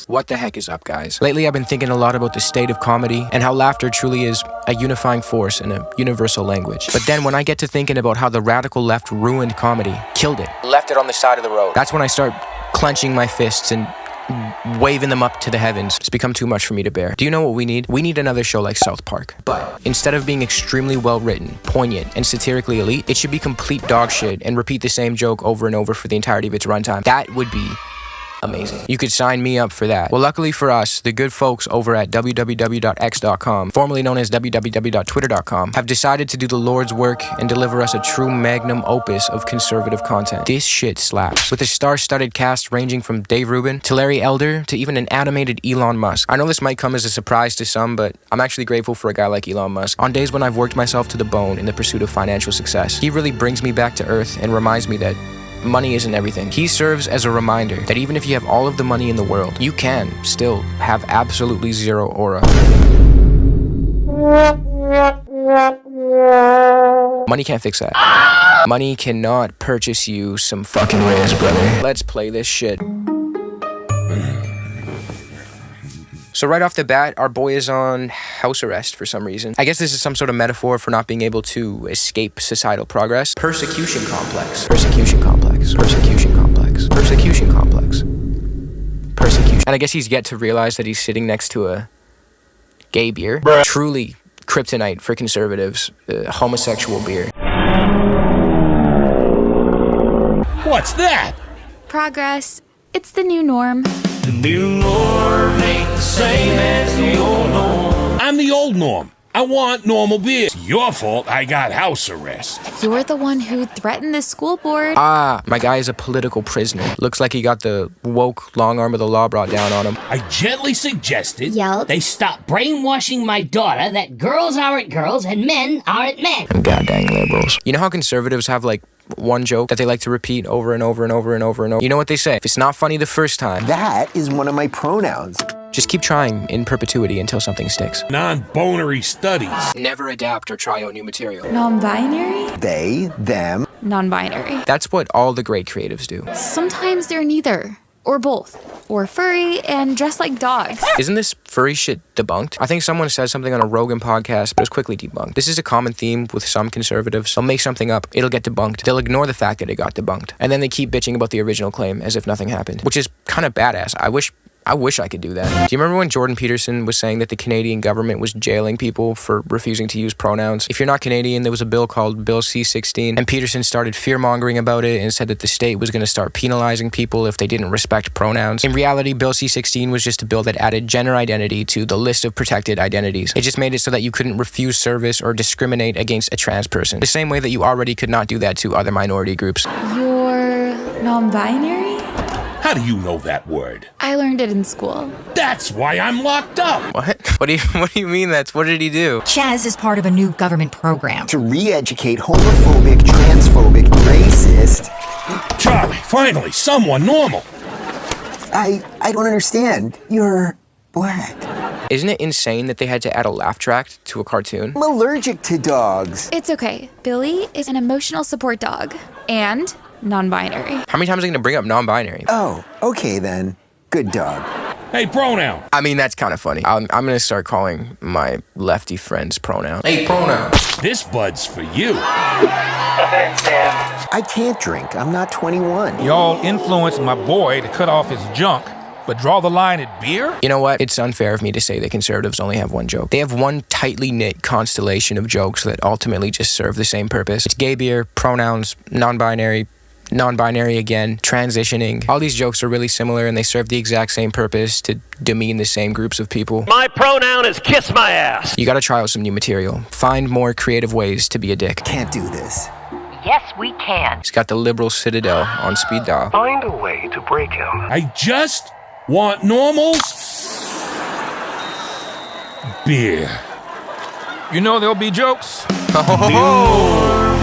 What the heck is up, guys? Lately, I've been thinking a lot about the state of comedy and how laughter truly is a unifying force and a universal language. But then when I get to thinking about how the radical left ruined comedy, killed it, left it on the side of the road, that's when I start clenching my fists and waving them up to the heavens. It's become too much for me to bear. Do you know what we need? We need another show like South Park. But instead of being extremely well written, poignant, and satirically elite, it should be complete dog shit and repeat the same joke over and over for the entirety of its runtime. That would be amazing. You could sign me up for that. Well, luckily for us, the good folks over at www.x.com, formerly known as www.twitter.com, have decided to do the Lord's work and deliver us a true magnum opus of conservative content. This shit slaps. With a star-studded cast ranging from Dave Rubin to Larry Elder to even an animated Elon Musk. I know this might come as a surprise to some, but I'm actually grateful for a guy like Elon Musk. On days when I've worked myself to the bone in the pursuit of financial success, he really brings me back to earth and reminds me that money isn't everything. He serves as a reminder that even if you have all of the money in the world, you can still have absolutely zero aura. Money can't fix that. Money cannot purchase you some fucking rays, brother. Let's play this shit. So right off the bat, our boy is on house arrest for some reason. I guess this is some sort of metaphor for not being able to escape societal progress. Persecution complex. Persecution complex. Persecution complex. Persecution complex. Persecution. And I guess he's yet to realize that he's sitting next to a gay beer. Bruh. Truly kryptonite for conservatives. Homosexual beer. What's that? Progress. It's the new norm. The new norm ain't the same as the old norm. I'm the old norm. I want normal beer. It's your fault I got house arrest. You're the one who threatened the school board. Ah, my guy is a political prisoner. Looks like he got the woke long arm of the law brought down on him. I gently suggested Yelled. they stop brainwashing my daughter that girls aren't girls and men aren't men. Them goddamn liberals. You know how conservatives have like one joke that they like to repeat over and over and over and over and over? You know what they say? If it's not funny the first time, That is one of my pronouns. just keep trying in perpetuity until something sticks. Non-bonery studies. Never adapt or try out new material. Non-binary? They, them. Non-binary. That's what all the great creatives do. Sometimes they're neither. Or both. Or furry and dress like dogs. Isn't this furry shit debunked? I think someone said something on a Rogan podcast, but it was quickly debunked. This is a common theme with some conservatives. They'll make something up, it'll get debunked. They'll ignore the fact that it got debunked. And then they keep bitching about the original claim as if nothing happened, which is kind of badass. I wish I could do that. Do you remember when Jordan Peterson was saying that the Canadian government was jailing people for refusing to use pronouns? If you're not Canadian, there was a bill called Bill C-16, and Peterson started fear-mongering about it and said that the state was going to start penalizing people if they didn't respect pronouns. In reality, Bill C-16 was just a bill that added gender identity to the list of protected identities. It just made it so that you couldn't refuse service or discriminate against a trans person, the same way that you already could not do that to other minority groups. You're non-binary? How do you know that word? I learned it in school. That's why I'm locked up. What? What do you mean what did he do? Chaz is part of a new government program. To re-educate homophobic, transphobic, racist. Charlie, finally, someone normal. I don't understand. You're black. Isn't it insane that they had to add a laugh track to a cartoon? I'm allergic to dogs. It's okay. Billy is an emotional support dog. And non-binary. How many times are you going to bring up non-binary? Oh, okay then. Good dog. Hey, pronoun. I mean, that's kind of funny. I'm going to start calling my lefty friends pronoun. Hey, pronoun. This bud's for you. I can't drink. I'm not 21. Y'all influenced my boy to cut off his junk, but draw the line at beer? You know what? It's unfair of me to say that conservatives only have one joke. They have one tightly knit constellation of jokes that ultimately just serve the same purpose. It's gay beer, pronouns, non-binary again, transitioning. All these jokes are really similar and they serve the exact same purpose to demean the same groups of people. My pronoun is kiss my ass. You gotta try out some new material. Find more creative ways to be a dick. Can't do this. Yes, we can. He's got the liberal citadel on speed dial. Find a way to break him. I just want normals. Beer. You know there'll be jokes. Oh,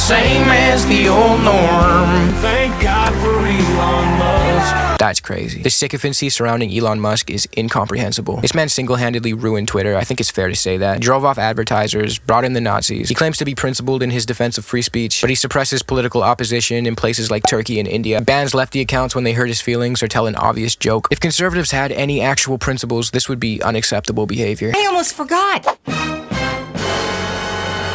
same as the old norm. Thank God for Elon Musk. That's crazy. The sycophancy surrounding Elon Musk is incomprehensible. This man single-handedly ruined Twitter. I think it's fair to say that. Drove off advertisers, brought in the Nazis. He claims to be principled in his defense of free speech, but he suppresses political opposition in places like Turkey and India. Bans lefty accounts when they hurt his feelings or tell an obvious joke. If conservatives had any actual principles, this would be unacceptable behavior. I almost forgot.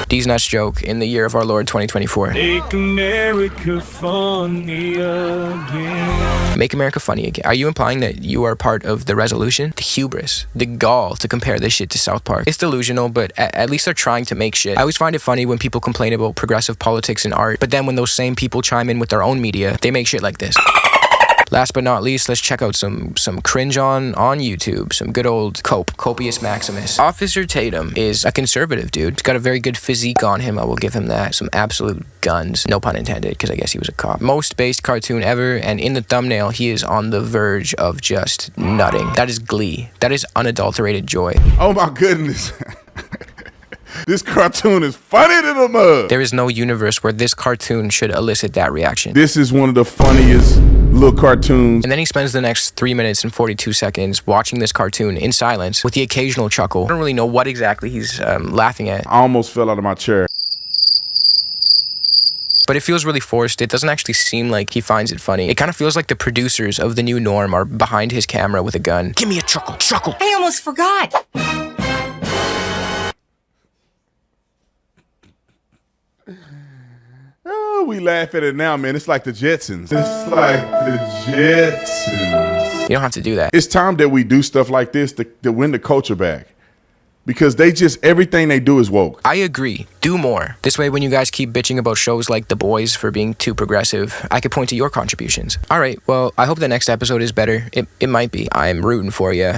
D's Nuts joke in the year of our Lord 2024. Make America funny again. Make America funny again. Are you implying that you are part of the resolution? The hubris, the gall to compare this shit to South Park. It's delusional, but at least they're trying to make shit. I always find it funny when people complain about progressive politics and art, but then when those same people chime in with their own media, they make shit like this. Last but not least, let's check out some cringe on YouTube. Some good old Copious Maximus. Officer Tatum is a conservative dude. He's got a very good physique on him. I will give him that. Some absolute guns. No pun intended, because I guess he was a cop. Most based cartoon ever, and in the thumbnail, he is on the verge of just nutting. That is glee. That is unadulterated joy. Oh my goodness. This cartoon is funny to the mug. There is no universe where this cartoon should elicit that reaction. This is one of the funniest little cartoons. And then he spends the next 3 minutes and 42 seconds watching this cartoon in silence with the occasional chuckle. I don't really know what exactly he's laughing at. I almost fell out of my chair. But it feels really forced. It doesn't actually seem like he finds it funny. It kind of feels like the producers of the new norm are behind his camera with a gun. Give me a chuckle. I almost forgot. Oh, we laugh at it now, man. It's like the Jetsons. It's like the Jetsons. You don't have to do that. It's time that we do stuff like this to win the culture back. Because everything they do is woke. I agree. Do more. This way, when you guys keep bitching about shows like The Boys for being too progressive, I could point to your contributions. All right, well, I hope the next episode is better. It might be. I'm rooting for you.